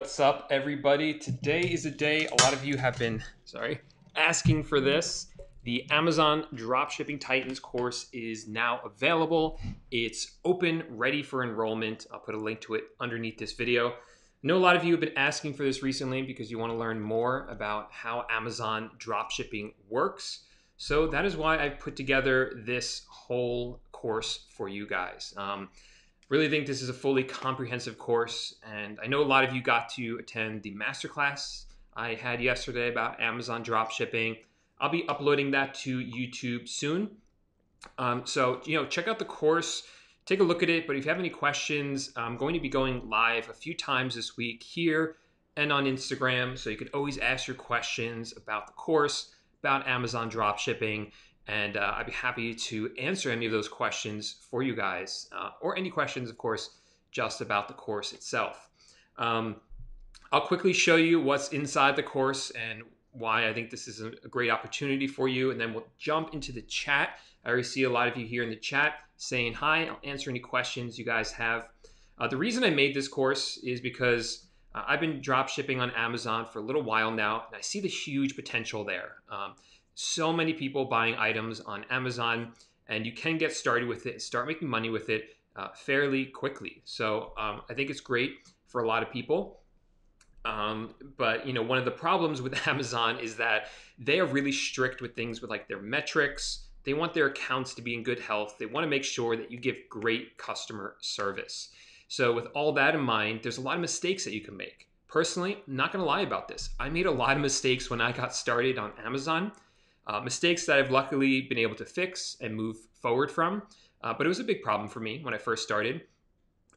What's up, everybody? Today is a day a lot of you have been, asking for this. The Amazon Dropshipping Titans course is now available. It's open, ready for enrollment. I'll put a link to it underneath this video. I know a lot of you have been asking for this recently because you want to learn more about how Amazon dropshipping works. So that is why I put together this whole course for you guys. Really think this is a fully comprehensive course, and I know a lot of you got to attend the masterclass I had yesterday about Amazon dropshipping. I'll be uploading that to YouTube soon. So check out the course, take a look at it. But if you have any questions, I'm going to be going live a few times this week here and on Instagram. So you can always ask your questions about the course, about Amazon dropshipping. And I'd be happy to answer any of those questions for you guys, or any questions, of course, just about the course itself. I'll quickly show you what's inside the course and why I think this is a great opportunity for you. And then we'll jump into the chat. I already see a lot of you here in the chat saying hi. I'll answer any questions you guys have. The reason I made this course is because I've been drop shipping on Amazon for a little while now, and I see the huge potential there. So many people buying items on Amazon, and you can get started with it and start making money with it fairly quickly. So I think it's great for a lot of people. But one of the problems with Amazon is that they are really strict with things with like their metrics. They want their accounts to be in good health. They want to make sure that you give great customer service. So with all that in mind, there's a lot of mistakes that you can make. Personally, I'm not going to lie about this. I made a lot of mistakes when I got started on Amazon. Mistakes that I've luckily been able to fix and move forward from. But it was a big problem for me when I first started.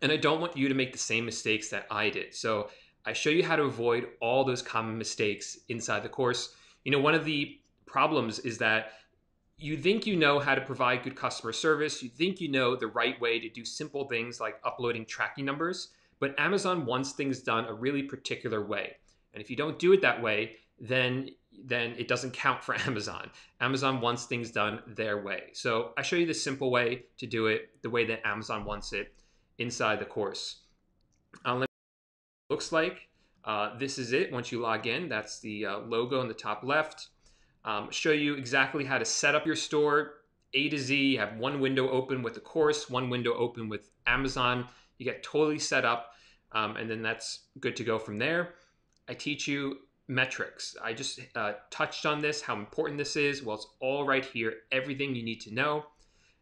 And I don't want you to make the same mistakes that I did. So I show you how to avoid all those common mistakes inside the course. One of the problems is that you think you know how to provide good customer service. You think you know the right way to do simple things like uploading tracking numbers. But Amazon wants things done a really particular way. And if you don't do it that way, then it doesn't count for Amazon. Amazon wants things done their way. So I show you the simple way to do it, the way that Amazon wants it inside the course. Let me see what it looks like. This is it once you log in. That's the logo in the top left. Show you exactly how to set up your store, A to Z. You have one window open with the course, one window open with Amazon. You get totally set up, and then that's good to go from there. I teach you metrics. I just touched on this, how important this is. Well, it's all right here, everything you need to know.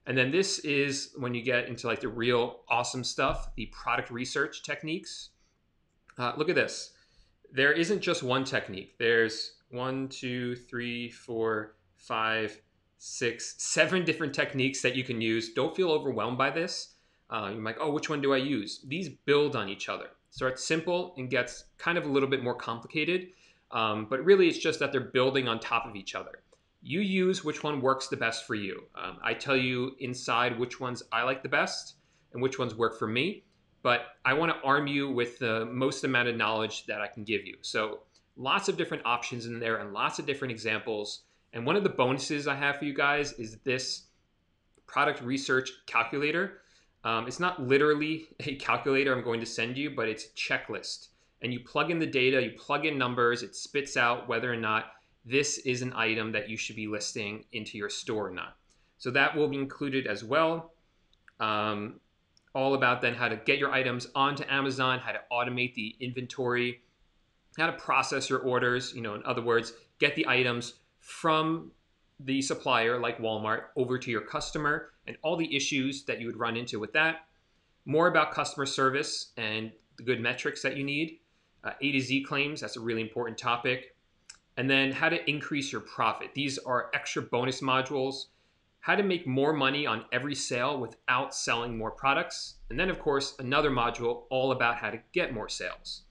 And then this is when you get into like the real awesome stuff, the product research techniques. Look at this. There isn't just one technique. There's 1, 2, 3, 4, 5, 6, 7 different techniques that you can use. Don't feel overwhelmed by this. You're like, oh, which one do I use? These build on each other. Starts simple and gets kind of a little bit more complicated. But really, it's just that they're building on top of each other. You use which one works the best for you. I tell you inside which ones I like the best and which ones work for me. But I want to arm you with the most amount of knowledge that I can give you. So lots of different options in there and lots of different examples. And one of the bonuses I have for you guys is this product research calculator. It's not literally a calculator I'm going to send you, but it's a checklist. And you plug in the data, you plug in numbers, it spits out whether or not this is an item that you should be listing into your store or not. So that will be included as well. All about then how to get your items onto Amazon, how to automate the inventory, how to process your orders, in other words, get the items from the supplier like Walmart over to your customer and all the issues that you would run into with that. More about customer service and the good metrics that you need. A to Z claims, that's a really important topic. And then how to increase your profit. These are extra bonus modules. How to make more money on every sale without selling more products. And then, of course, another module all about how to get more sales.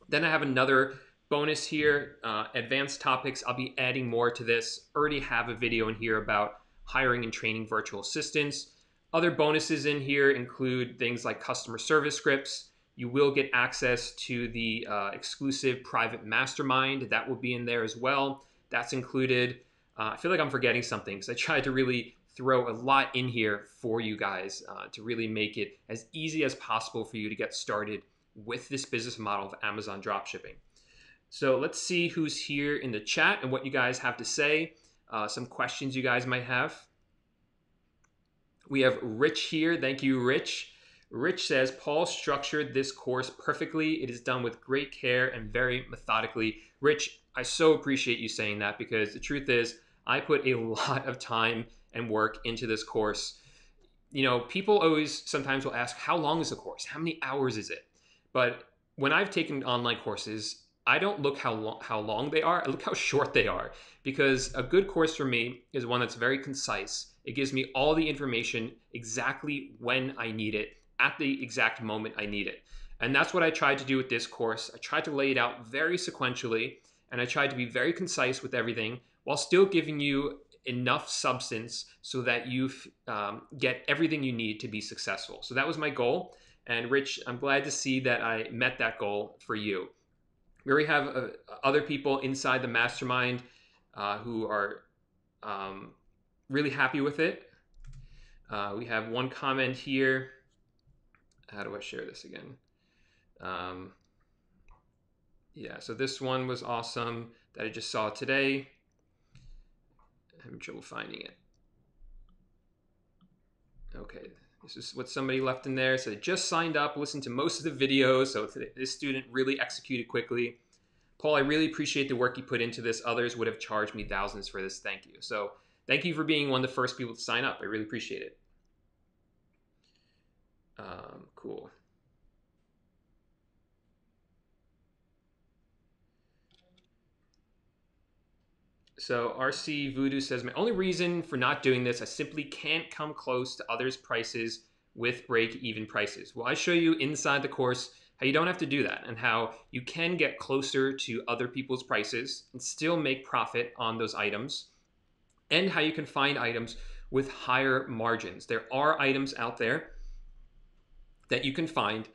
Then I have another bonus here, advanced topics. I'll be adding more to this. Already have a video in here about hiring and training virtual assistants. Other bonuses in here include things like customer service scripts. You will get access to the exclusive private mastermind. That will be in there as well. That's included. I feel like I'm forgetting something because I tried to really throw a lot in here for you guys to really make it as easy as possible for you to get started with this business model of Amazon dropshipping. So let's see who's here in the chat and what you guys have to say. Some questions you guys might have. We have Rich here. Thank you, Rich. Rich says, Paul structured this course perfectly. It is done with great care and very methodically. Rich, I so appreciate you saying that, because the truth is I put a lot of time and work into this course. You know, people always sometimes will ask, how long is the course? How many hours is it? But when I've taken online courses, I don't look how long they are. I look how short they are, because a good course for me is one that's very concise. It gives me all the information exactly when I need it, at the exact moment I need it. And that's what I tried to do with this course. I tried to lay it out very sequentially, and I tried to be very concise with everything while still giving you enough substance so that you get everything you need to be successful. So that was my goal. And Rich, I'm glad to see that I met that goal for you. We already have other people inside the mastermind who are really happy with it. We have one comment here. How do I share this again? Yeah, so this one was awesome that I just saw today. I'm having trouble finding it. Okay, this is what somebody left in there. So they just signed up, listened to most of the videos. So this student really executed quickly. Paul, I really appreciate the work you put into this. Others would have charged me thousands for this. Thank you. So thank you for being one of the first people to sign up. I really appreciate it. Cool. So RC Voodoo says, my only reason for not doing this, I simply can't come close to others' prices with break-even prices. Well, I show you inside the course how you don't have to do that, and how you can get closer to other people's prices and still make profit on those items, and how you can find items with higher margins. There are items out there that you can find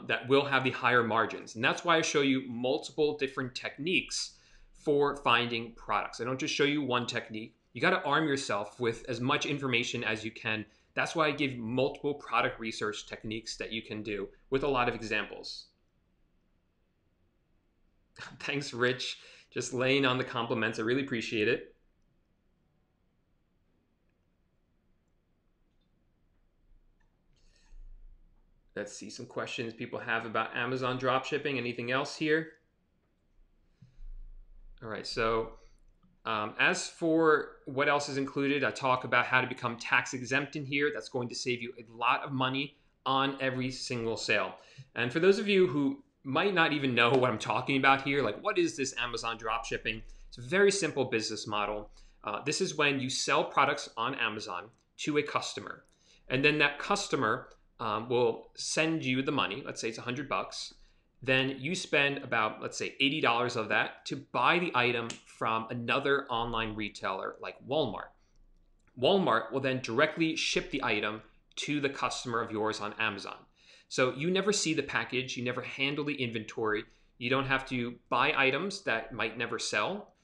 that will have the higher margins. And that's why I show you multiple different techniques for finding products. I don't just show you one technique. You got to arm yourself with as much information as you can. That's why I give multiple product research techniques that you can do with a lot of examples. Thanks, Rich. Just laying on the compliments. I really appreciate it. Let's see some questions people have about Amazon dropshipping. Anything else here? All right, so as for what else is included, I talk about how to become tax exempt in here. That's going to save you a lot of money on every single sale. And for those of you who might not even know what I'm talking about here, like what is this Amazon dropshipping? It's a very simple business model. This is when you sell products on Amazon to a customer, and then that customer will send you the money. Let's say it's $100. Then you spend about, let's say, $80 of that to buy the item from another online retailer like Walmart. Walmart will then directly ship the item to the customer of yours on Amazon. So you never see the package, you never handle the inventory, you don't have to buy items that might never sell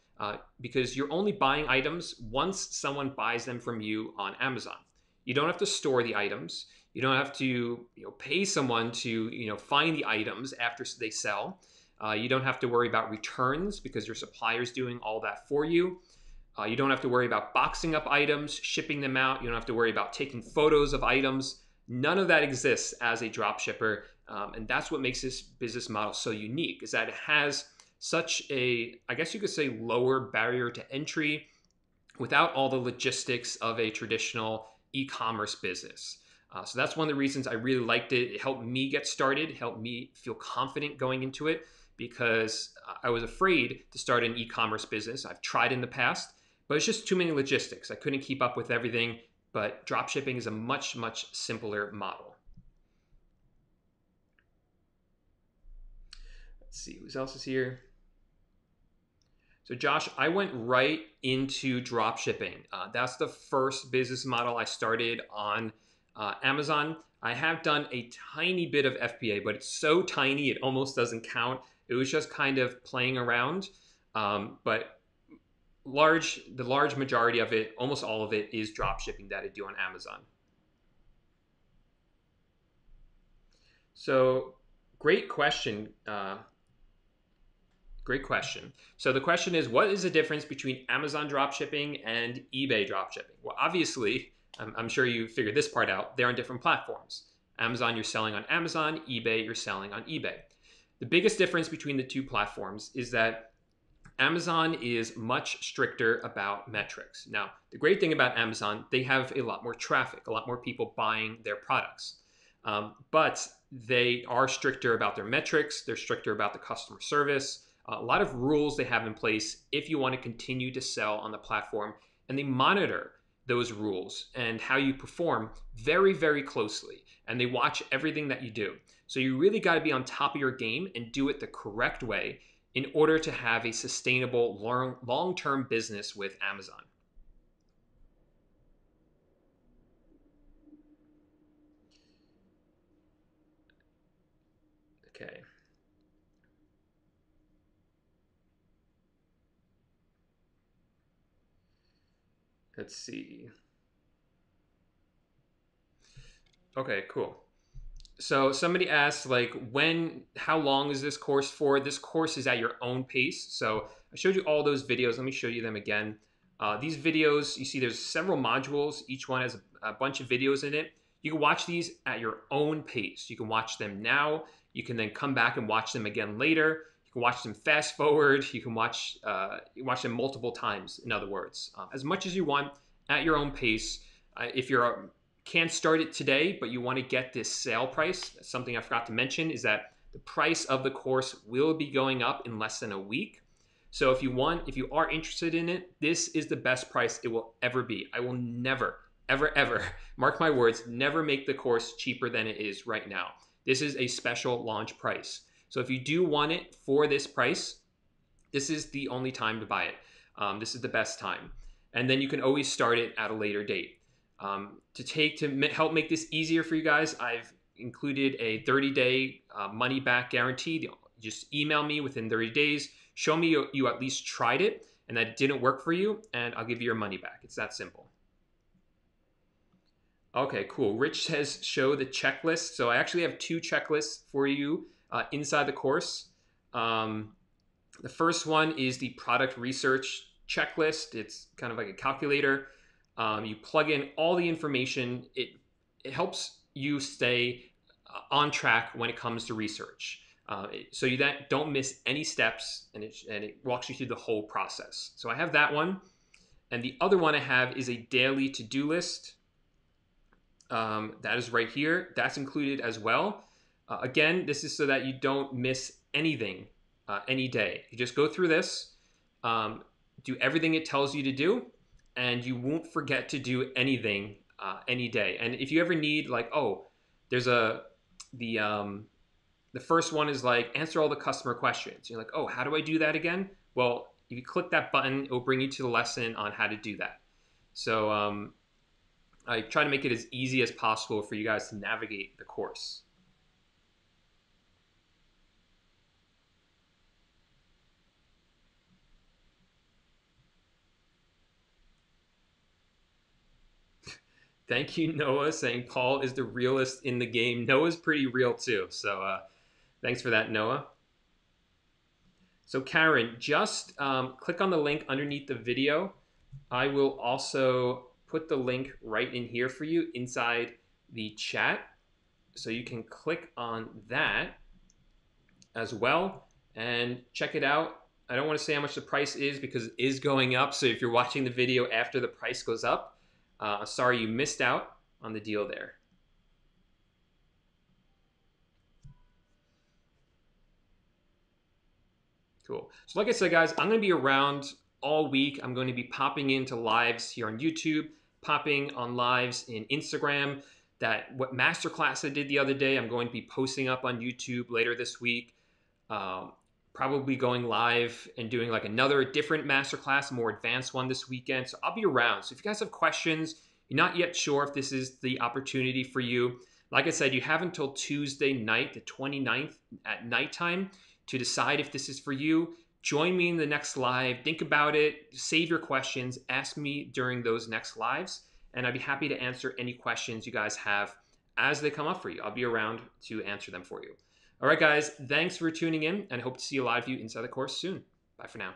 because you're only buying items once someone buys them from you on Amazon. You don't have to store the items. You don't have to pay someone to find the items after they sell. You don't have to worry about returns because your supplier's doing all that for you. You don't have to worry about boxing up items, shipping them out. You don't have to worry about taking photos of items. None of that exists as a drop shipper. And that's what makes this business model so unique, is that it has such a, I guess you could say, lower barrier to entry without all the logistics of a traditional e-commerce business. So that's one of the reasons I really liked it. It helped me get started, helped me feel confident going into it, because I was afraid to start an e-commerce business. I've tried in the past, but it's just too many logistics. I couldn't keep up with everything, but dropshipping is a much, much simpler model. Let's see, who else is here? So Josh, I went right into dropshipping. That's the first business model I started on Amazon. I have done a tiny bit of FBA, but it's so tiny it almost doesn't count. It was just kind of playing around, but the large majority of it, almost all of it, is drop shipping that I do on Amazon. So Great question. Great question. So the question is, what is the difference between Amazon dropshipping and eBay dropshipping? Well, obviously, I'm sure you figured this part out. They're on different platforms. Amazon, you're selling on Amazon. eBay, you're selling on eBay. The biggest difference between the two platforms is that Amazon is much stricter about metrics. Now, the great thing about Amazon, they have a lot more traffic, a lot more people buying their products. But they are stricter about their metrics, they're stricter about the customer service, a lot of rules they have in place if you want to continue to sell on the platform, and they monitor those rules and how you perform very, very closely. And they watch everything that you do. So you really got to be on top of your game and do it the correct way in order to have a sustainable long-term business with Amazon. Okay. Let's see. Okay, cool. So somebody asked, like, how long is this course for? This course is at your own pace. So I showed you all those videos. Let me show you them again. These videos, you see there's several modules. Each one has a bunch of videos in it. You can watch these at your own pace. You can watch them now. You can then come back and watch them again later. You can watch them fast forward. You can watch them multiple times, in other words. As much as you want at your own pace. If you're can't start it today, but you want to get this sale price, something I forgot to mention is that the price of the course will be going up in less than a week. So if you are interested in it, this is the best price it will ever be. I will never, ever, ever, mark my words, never make the course cheaper than it is right now. This is a special launch price. So if you do want it for this price, this is the only time to buy it. This is the best time. And then you can always start it at a later date. To help make this easier for you guys, I've included a 30-day money back guarantee. Just email me within 30 days. Show me you at least tried it and that it didn't work for you, and I'll give you your money back. It's that simple. Okay, cool. Rich says show the checklist. So I actually have two checklists for you inside the course. The first one is the product research checklist. It's kind of like a calculator. You plug in all the information. It helps you stay on track when it comes to research. So you don't miss any steps, and it walks you through the whole process. So I have that one. And the other one I have is a daily to-do list. That is right here. That's included as well. Again, this is so that you don't miss anything any day. You just go through this, do everything it tells you to do, and you won't forget to do anything any day. And if you ever need, like, there's the first one is like answer all the customer questions. You're like, how do I do that again? Well, if you click that button, it will bring you to the lesson on how to do that. So I try to make it as easy as possible for you guys to navigate the course. Thank you, Noah, saying Paul is the realest in the game. Noah's pretty real too. So thanks for that, Noah. So Karen, just click on the link underneath the video. I will also put the link right in here for you inside the chat. So you can click on that as well and check it out. I don't want to say how much the price is because it is going up. So if you're watching the video after the price goes up, sorry you missed out on the deal there. Cool. So like I said, guys, I'm going to be around all week. I'm going to be popping into lives here on YouTube, popping on lives in Instagram. What masterclass I did the other day, I'm going to be posting up on YouTube later this week. Probably going live and doing like another different masterclass, a more advanced one this weekend. So I'll be around. So if you guys have questions, you're not yet sure if this is the opportunity for you, like I said, you have until Tuesday night, the 29th at nighttime, to decide if this is for you. Join me in the next live. Think about it. Save your questions. Ask me during those next lives, and I'd be happy to answer any questions you guys have as they come up for you. I'll be around to answer them for you. All right, guys, thanks for tuning in, and I hope to see a lot of you inside the course soon. Bye for now.